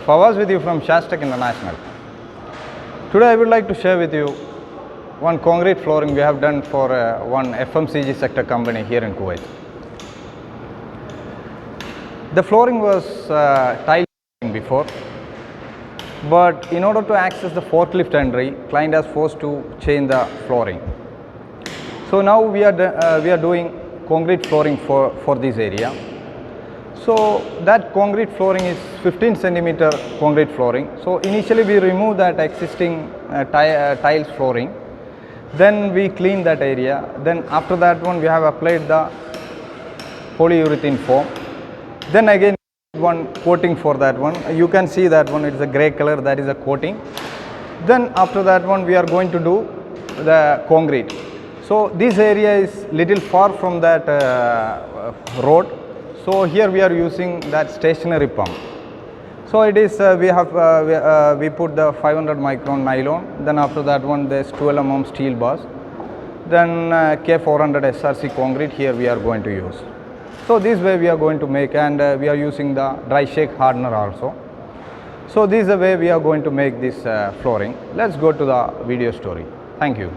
Favaz with you from Shaastec International. Today I would like to share with you one concrete flooring we have done for one FMCG sector company here in Kuwait. The flooring was tile before, but in order to access the forklift entry, client has forced to change the flooring. So now we are doing concrete flooring for this area. So that concrete flooring is 15 centimeter concrete flooring. So initially we remove that existing tiles flooring. Then we clean that area. Then after that one we have applied the polyurethane foam. Then again one coating for that one. You can see that one, it's a grey color, that is a coating. Then after that one we are going to do the concrete. So this area is little far from that road. So here we are using that stationary pump. So it is we put the 500 micron nylon. Then after that one there's 12 mm steel bars. Then K400 SRC concrete here we are going to use. So this way we are going to make, and we are using the dry shake hardener also. So this is the way we are going to make this flooring. Let's go to the video story. Thank you.